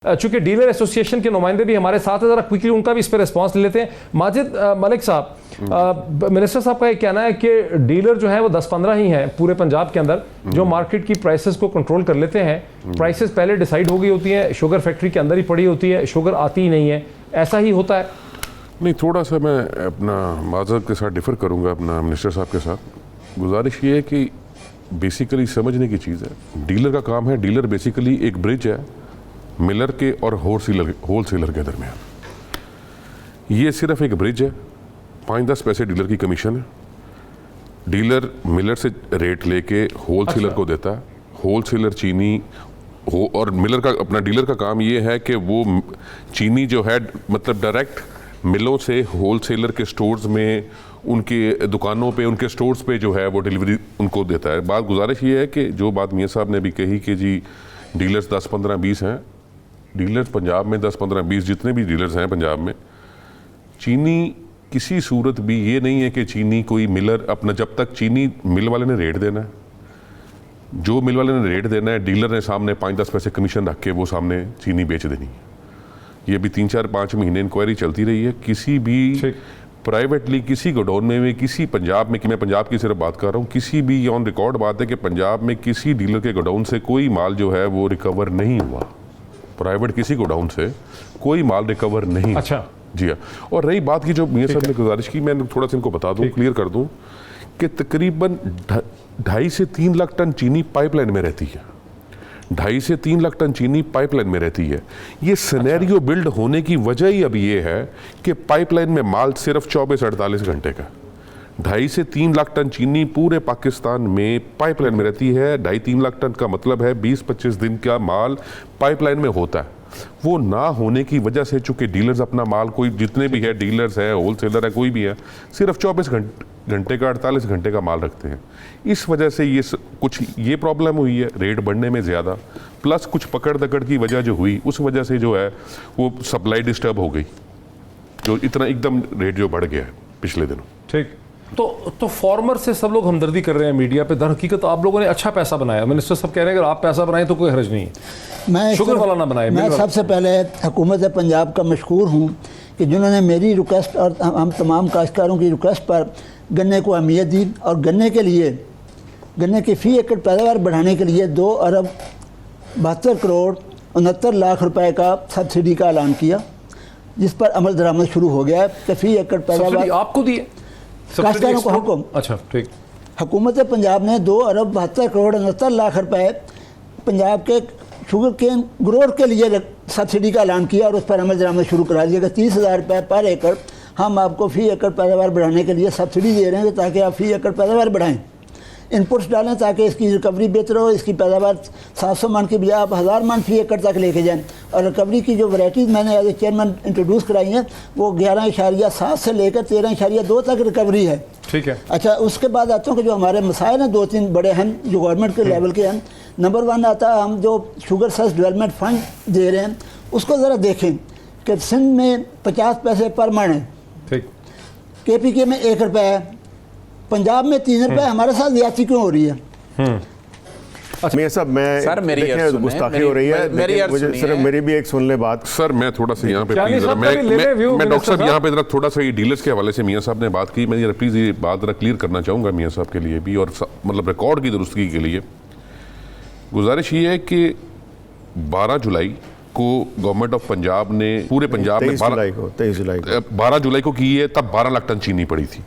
चूंकि dealer association के नुमाइंदे भी हमारे साथ हैं, जरा क्विकली उनका भी इस पर रिस्पांस ले लेते हैं। माजिद मलिक साहब, मिनिस्टर साहब का ये कहना है कि डीलर जो है वो 10-15 ही हैं पूरे पंजाब के अंदर जो मार्केट की प्राइसेस को कंट्रोल कर लेते हैं। प्राइसेस पहले डिसाइड हो गई होती हैं, शुगर फैक्ट्री के अंदर ही पड़ी होती है, शुगर आती ही नहीं है। ऐसा ही होता है? नहीं, थोड़ा सा मैं अपना माजरत के साथ डिफ़र करूँगा अपना मिनिस्टर साहब के साथ। गुजारिश ये है कि बेसिकली समझने की चीज़ है, डीलर का काम है, डीलर बेसिकली एक ब्रिज है मिलर के और होलसेलर के दरमियान। ये सिर्फ एक ब्रिज है, 5-10 पैसे डीलर की कमीशन है। डीलर मिलर से रेट लेके होलसेलर को देता है, होलसेलर चीनी हो, और मिलर का अपना डीलर का काम ये है कि वो चीनी जो है मतलब डायरेक्ट मिलों से होलसेलर के स्टोर्स में, उनके दुकानों पे, उनके स्टोर्स पे जो है वो डिलीवरी उनको देता है। बात गुजारिश ये है कि जो बात मियाँ साहब ने भी कही कि जी डीलर्स 10-15-20 हैं, डीलर्स पंजाब में 10-15-20 जितने भी डीलर्स हैं पंजाब में, चीनी किसी सूरत भी ये नहीं है कि चीनी कोई मिलर अपना, जब तक चीनी मिल वाले ने रेट देना है, जो मिल वाले ने रेट देना है, डीलर ने सामने 5-10 पैसे कमीशन रख के वो सामने चीनी बेच देनी है। ये भी 3-4-5 महीने इंक्वायरी चलती रही है। किसी भी प्राइवेटली किसी गोडाउन में किसी पंजाब में, कि मैं पंजाब की सिर्फ बात कर रहा हूँ, किसी भी ऑन रिकॉर्ड बात है कि पंजाब में किसी डीलर के गोडाउन से कोई माल जो है वो रिकवर नहीं हुआ। प्राइवेट किसी गोडाउन से कोई माल रिकवर नहीं। अच्छा जी हाँ। और रही बात की जो मियाँ साहब ने गुजारिश की, मैं थोड़ा सा इनको बता दूं, क्लियर कर दूं कि तकरीबन 2.5 से 3 लाख टन चीनी पाइपलाइन में रहती है। 2.5 से 3 लाख टन चीनी पाइपलाइन में रहती है। ये सिनेरियो बिल्ड होने की वजह ही अब ये है कि पाइपलाइन में माल सिर्फ 24-48 घंटे का। 2.5 से 3 लाख टन चीनी पूरे पाकिस्तान में पाइपलाइन में रहती है। 2.5-3 लाख टन का मतलब है 20-25 दिन का माल पाइपलाइन में होता है। वो ना होने की वजह से चूंकि डीलर्स अपना माल, कोई जितने भी है डीलर्स है, होलसेलर है, कोई भी है, सिर्फ 24 घंटे का, 48 घंटे का माल रखते हैं। इस वजह से ये कुछ ये प्रॉब्लम हुई है रेट बढ़ने में ज़्यादा, प्लस कुछ पकड़ दकड़ की वजह जो हुई, उस वजह से जो है वो सप्लाई डिस्टर्ब हो गई, जो इतना एकदम रेट जो बढ़ गया है पिछले दिनों। ठीक, तो फार्मर से सब लोग हमदर्दी कर रहे हैं मीडिया पे। दर हकीकत आप लोगों ने अच्छा पैसा बनाया। मिनिस्टर सब कह रहे हैं अगर आप पैसा बनाएं तो कोई हर्ज नहीं है, मैं शुगर वाला ना बनाए। मैं सबसे पहले हुकूमत पंजाब का मशकूर हूँ कि जिन्होंने मेरी रिक्वेस्ट और हम तमाम काश्तकारों की रिक्वेस्ट पर गन्ने को अहमियत दी और गन्ने की फ़ी एकड़ पैदावार बढ़ाने के लिए 2 अरब 72 करोड़ 69 लाख रुपए का सब्सिडी का ऐलान किया, जिस पर अमल दरामद शुरू हो गया है कि फ़ी एकड़ पैदावार आपको दिए काश्तकारों को हुक्म। अच्छा ठीक। हुकूमत पंजाब ने 2 अरब 72 करोड़ 69 लाख रुपए पंजाब के शुगर केन ग्रोथ के लिए सब्सिडी का ऐलान किया और उस पर अमल दरामद शुरू करा दिया कि 30,000 रुपये पर एकड़ हम आपको फ़ी एकड़ पैदावार बढ़ाने के लिए सब्सिडी दे रहे हैं ताकि आप फ़ी एकड़ पैदावार बढ़ाएं, इनपुट्स डालें ताकि इसकी रिकवरी बेहतर हो, इसकी पैदावार 700 मन की बजाय आप 1000 मन फ़ी एकड़ तक लेके जाएं। और रिकवरी की जो वैराइटीज़ मैंने एज ए चेयरमैन इंट्रोड्यूस कराई हैं वो 11.7 से लेकर 13.2 तक रिकवरी है। ठीक है। अच्छा, उसके बाद आता हूँ कि जो हमारे मसाइल हैं 2-3 बड़े हैं जो गवर्नमेंट के लेवल के हैं। नंबर 1 आता है, हम जो शुगर सर्च डेवलपमेंट फंड दे रहे हैं उसको ज़रा देखें कि सिंध में 50 पैसे पर मन है, ठीक, KPK में 1 रुपये है, पंजाब में 3 रुपये। हमारे साथ ज्यादती क्यों हो रही है? मियां साहब, मैं सर मेरी गुस्ताखी हो रही है, मुझे सिर्फ मेरी भी एक सुन ले बात। सर मैं थोड़ा सा यहाँ पे प्लीज, मैं डॉक्टर साहब यहाँ पे थोड़ा सा ये डीलर्स के हवाले से मियाँ साहब ने बात की, मैं प्लीज ये बात जरा क्लियर करना चाहूँगा मियाँ साहब के लिए भी और मतलब रिकॉर्ड की दुरुस्ती के लिए। गुजारिश ये है कि 12 जुलाई को गवर्नमेंट ऑफ पंजाब ने पूरे पंजाब में 12 जुलाई को की है, तब 12 लाख टन चीनी पड़ी थी।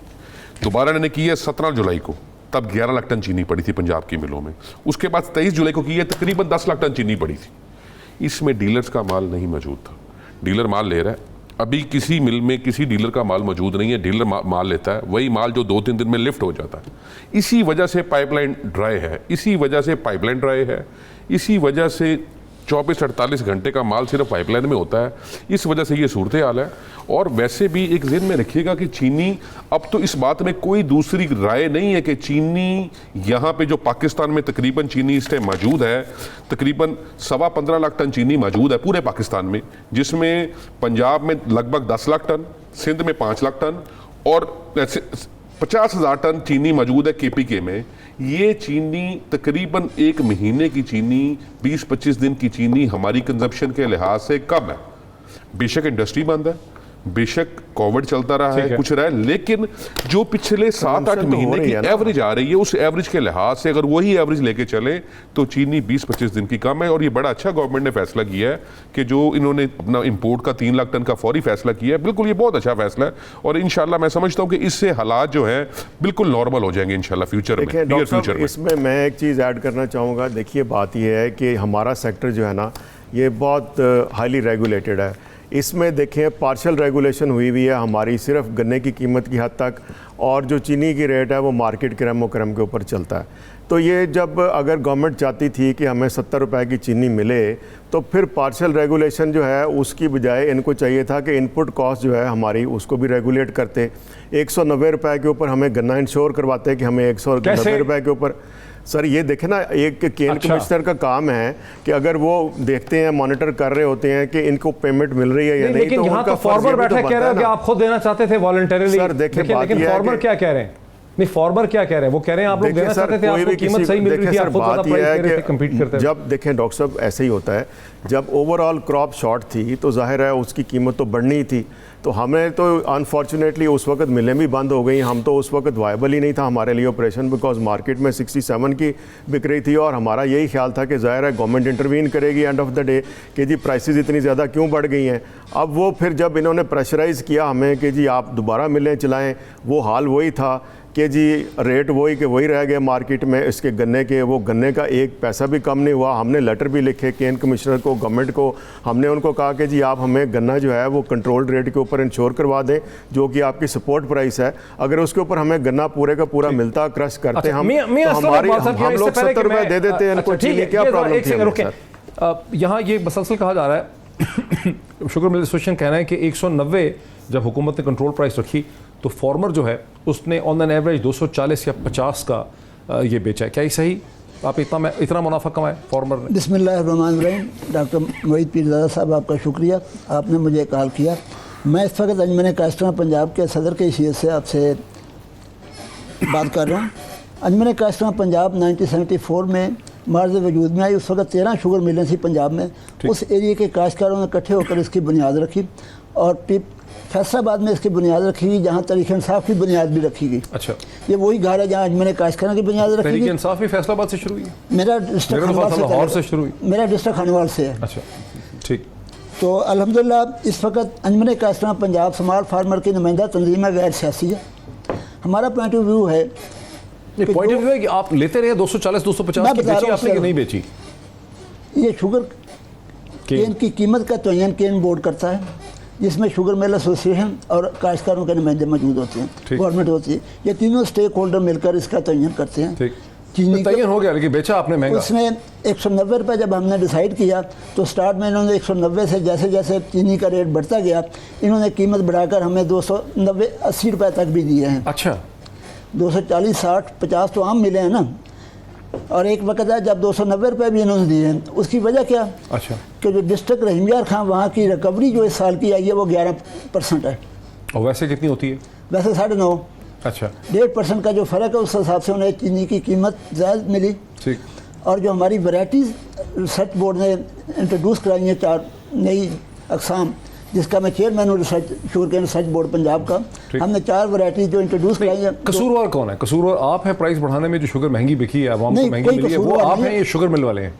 दोबारा इन्होंने की है 17 जुलाई को, तब 11 लाख टन चीनी पड़ी थी पंजाब की मिलों में। उसके बाद 23 जुलाई को की है, तकरीबन 10 लाख टन चीनी पड़ी थी। इसमें डीलर्स का माल नहीं मौजूद था। डीलर माल ले रहा है, अभी किसी मिल में किसी डीलर का माल मौजूद नहीं है। डीलर माल लेता है, वही माल जो 2-3 दिन में लिफ्ट हो जाता है। इसी वजह से पाइपलाइन ड्राई है, इसी वजह से पाइपलाइन ड्राई है, इसी वजह से 24-48 घंटे का माल सिर्फ पाइपलाइन में होता है। इस वजह से ये सूरत हाल है। और वैसे भी एक ज़हन में रखिएगा कि चीनी, अब तो इस बात में कोई दूसरी राय नहीं है कि चीनी यहाँ पे जो पाकिस्तान में तकरीबन चीनी इस टाइम मौजूद है, तकरीबन 15.25 लाख टन चीनी मौजूद है पूरे पाकिस्तान में, जिसमें पंजाब में लगभग 10 लाख टन, सिंध में 5 लाख टन और 50,000 टन चीनी मौजूद है KPK में। ये चीनी तकरीबन 1 महीने की चीनी, 20-25 दिन की चीनी हमारी कंजप्शन के लिहाज से कम है। बेशक इंडस्ट्री बंद है, बेशक कोविड चलता रहा है, कुछ रहा है, लेकिन जो पिछले 7-8 महीने की एवरेज आ रही है, उस एवरेज के लिहाज से अगर वही एवरेज लेके चले तो चीनी 20-25 दिन की कम है। और ये बड़ा अच्छा गवर्नमेंट ने फैसला किया है कि जो इन्होंने अपना इंपोर्ट का 3 लाख टन का फौरी फैसला किया है, बिल्कुल ये बहुत अच्छा फैसला है। और इंशाल्लाह मैं समझता हूँ कि इससे हालात जो है बिल्कुल नॉर्मल हो जाएंगे इंशाल्लाह फ्यूचर में, नियर फ्यूचर में। इसमें मैं एक चीज़ ऐड करना चाहूँगा। देखिए, बात यह है कि हमारा सेक्टर जो है ना, ये बहुत हाईली रेगुलेटेड है। इसमें देखें, पार्शल रेगुलेशन हुई हुई है हमारी सिर्फ गन्ने की कीमत की हद तक, और जो चीनी की रेट है वो मार्केट क्रम के ऊपर चलता है। तो ये जब अगर गवर्नमेंट चाहती थी कि हमें 70 रुपए की चीनी मिले, तो फिर पार्शल रेगुलेशन जो है उसकी बजाय इनको चाहिए था कि इनपुट कॉस्ट जो है हमारी उसको भी रेगुलेट करते। 190 रुपए के ऊपर हमें गन्ना इंश्योर करवाते कि हमें 190 रुपए के ऊपर। सर ये देखें ना, एक केन कमिश्नर का काम है कि अगर वो देखते हैं, मॉनिटर कर रहे होते हैं कि इनको पेमेंट मिल रही है या नहीं, लेकिन तो यहाँ तो फार्मर बैठा कह रहा है कि आप खुद देना चाहते थे वॉलंटरीली। सर देखिए, लेकिन फार्मर क्या कह रहे हैं? नहीं, फार्मर क्या कह रहे हैं? वो कह रहे हैं आप लोग देना चाहते थे, आपको कीमत सही मिल रही थी, आप खुद ज्यादा प्राइस दे रहे थे, कम्पीट करते थे। जब देखें डॉक्टर साहब, ऐसे ही होता है, जब ओवरऑल क्रॉप शॉर्ट थी तो जाहिर है उसकी कीमत तो बढ़नी ही थी। तो हमें तो अनफॉर्चुनेटली उस वक्त मिलें भी बंद हो गई। हम तो उस वक्त वायबल ही नहीं था हमारे लिए ऑपरेशन, बिकॉज मार्केट में 67 की बिक रही थी, और हमारा यही ख्याल था कि ज़ाहिर है गवर्नमेंट इंटरवीन करेगी एंड ऑफ द डे कि जी प्राइसेस इतनी ज़्यादा क्यों बढ़ गई हैं। अब वो फिर जब इन्होंने प्रेशराइज़ किया हमें कि जी आप दोबारा मिलें चलाएँ, वो हाल वही था कि जी रेट वही के वही रह गए मार्केट में इसके गन्ने के। वो गन्ने का 1 पैसा भी कम नहीं हुआ। हमने लेटर भी लिखे केन कमिश्नर को, गवर्नमेंट को। हमने उनको कहा कि जी आप हमें गन्ना जो है वो कंट्रोल्ड रेट के ऊपर इंश्योर करवा दें, जो कि आपकी सपोर्ट प्राइस है। अगर उसके ऊपर हमें गन्ना पूरे का पूरा मिलता, क्रश करते हम, तो हमारी हम लोग 70 रुपये दे देते हैं इनको। क्या प्रॉब्लम थी? यहाँ ये मसलसल कहा जा रहा है शुगर मिल एसोसिएशन कहना है कि 190 जब हुकूमत ने कंट्रोल प्राइस रखी तो फार्मर जो है उसने ऑन एन एवरेज 240 या 50 का ये बेचा है। क्या ये सही? आप इतना मुनाफा कमाए फार्मर ने? बिस्मिल्लाहिर्रहमानिर्रहीम। डॉक्टर मोहित पीरज़ादा साहब, आपका शुक्रिया, आपने मुझे कॉल किया। मैं इस वक्त अंजुमन काश्तकार पंजाब के सदर के हैसियत से आपसे बात कर रहा हूँ। अंजुमन काश्तकार पंजाब 1974 में मार्ज वजूद में आई। उस वक्त 13 शुगर मिलें थी पंजाब में। उस एरिए के काश्तकारों ने इकट्ठे होकर इसकी बुनियाद रखी, और फैसलाबाद में इसकी बुनियाद रखी गई, जहाँ तहरीक इंसाफ की बुनियाद भी रखी गई। अच्छा, ये वही घर है जहाँ अंजुमन काश्तकारों की बुनियाद रखी गई। तहरीक इंसाफ भी फैसलाबाद से शुरू हुई? मेरा डिस्ट्रिक्ट लाहौर से शुरू हुई। मेरा डिस्ट्रिक्ट खानेवाल से है। अच्छा, ठीक। तो अल्हम्दुलिल्लाह इस वक्त अंजुमन काश्तकार पंजाब स्मॉल फार्मर की नुमाइंदा तंजीम गैर सियासी है। हमारा पॉइंट ऑफ व्यू है, पॉइंट ऑफ व्यू है कि आप लेते रहे 240-250 की बेची आपने कि नहीं बेची? ये शुगर केन की कीमत का तयन केन बोर्ड करता है, जिसमें शुगर मिल एसोसिएशन और काश्तकारों के नुमाइंदे मौजूद होते हैं, गवर्नमेंट होती है। ये तीनों स्टेक होल्डर मिलकर इसका तयन करते हैं। चीनी तयन हो गया, लेकिन बेचा आपने महंगा। उसमें 190 रुपये जब हमने डिसाइड किया तो स्टार्ट में इन्होंने 190 से जैसे जैसे चीनी का रेट बढ़ता गया, इन्होंने कीमत बढ़ाकर हमें 290-80 रुपये तक भी दिए हैं। अच्छा, 240, 60, 50 तो आम मिले हैं ना। और एक वक्त है जब 290 रुपये भी इन्होंने दिए हैं। उसकी वजह क्या? अच्छा, कि जो डिस्ट्रिक्ट रहीमयार खां वहाँ की रिकवरी जो इस साल की आई है वो 11% है। और वैसे कितनी होती है? वैसे 9.5। अच्छा, 1.5% का जो फ़र्क है उस हिसाब से उन्हें चीनी की कीमत ज़्यादा मिली। ठीक। और जो हमारी वैराइटीज़ रिसर्च बोर्ड ने इंट्रोड्यूस कराई हैं 4 नई अकसाम, जिसका मैं चेयरमैन हूँ sugar cane research board Punjab का। हमने 4 वैराइटीज जो इंट्रोड्यूस कराई हैं। कसूरवार कौन है? कसूरवार आप है प्राइस बढ़ाने में? जो शुगर महंगी बिकी है, आवाम को महंगी मिली है, वो आप हैं? ये शुगर मिल वाले हैं?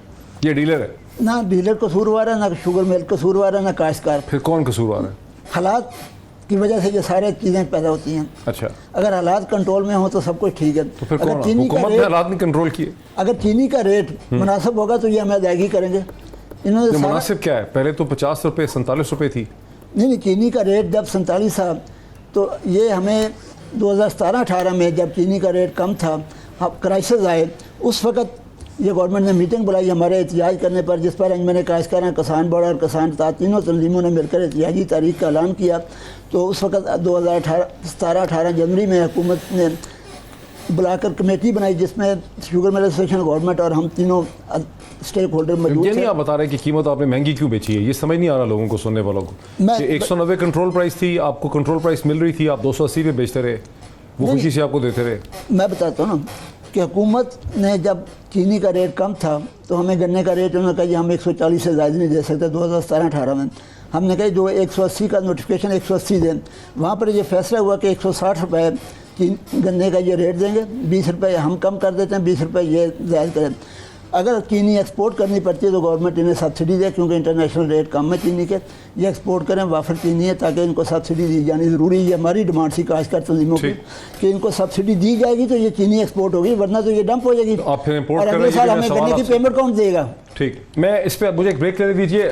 ये डीलर है? ना डीलर कसूरवार है, ना शुगर मिल कसूरवार है, ना काश्तकार। फिर कौन कसूरवार है? हालात की वजह से ये सारे चीज़ें पैदा होती हैं। अच्छा, अगर हालात कंट्रोल में हो तो सब कुछ ठीक है। तो फिर कौन? हुकूमत ने हालात नहीं कंट्रोल किए। अगर चीनी का रेट मुनासिब होगा तो ये हम अदायगी करेंगे। इन्होंने मुनासिब क्या है? पहले तो 50 रुपये 47 रुपये थी। नहीं, चीनी का रेट जब 47 था तो ये हमें 2017-18 में जब चीनी का रेट कम था, क्राइसिस आए, उस वक्त ये गवर्नमेंट ने मीटिंग बुलाई हमारे एहतजाज करने पर, जिस पर अंजुमन काश्तकार, किसान बोर्ड और किसान इत्तेहाद तीनों तंजीमों ने मिलकर एहतजाजी तारीख का ऐलान किया। तो उस वक्त 2017-18 जनवरी में हुकूमत ने बुलाकर कमेटी बनाई, जिसमें शुगर मिल एसोसिएशन, गवर्नमेंट और हम तीनों स्टेक होल्डर मौजूद ये नहीं थे। आप बता रहे कि कीमत आपने महंगी क्यों बेची है? ये समझ नहीं आ रहा लोगों को, सुनने वालों को। 190 कंट्रोल प्राइस थी, आपको कंट्रोल प्राइस मिल रही थी, आप 280 पे बेचते रहे। वो खुशी से आपको देते रहे। मैं बताता हूँ ना कि हुकूमत ने जब चीनी का रेट कम था तो हमें गन्ने का रेट उन्होंने कहा जी हम 140 से ज़्यादा नहीं दे सकते 2017-18 में। हमने कहा जो 180 का नोटिफिकेशन 180 दें, वहाँ पर ये फैसला हुआ कि 160 रुपये गन्ने का ये रेट देंगे, 20 रुपये हम कम कर देते हैं, 20 रुपये ये ज़ायद करें। अगर चीनी एक्सपोर्ट करनी पड़ती है तो गवर्नमेंट इन्हें सब्सिडी दे, क्योंकि इंटरनेशनल रेट कम है चीनी के, ये एक्सपोर्ट करें वाफर चीनी है ताकि इनको सब्सिडी दी जानी ज़रूरी है। हमारी डिमांड सी काश्तकार तंजीमों की कि इनको सब्सिडी दी जाएगी तो ये चीनी एक्सपोर्ट होगी, वरना तो ये डंप हो जाएगी आप फिर import और कर अगले रहे हैं, साल ये हमें सवाल गन्ने की आपसे- पेमेंट कौन देगा। ठीक, मैं इस पर मुझे एक ब्रेक लेने दीजिए।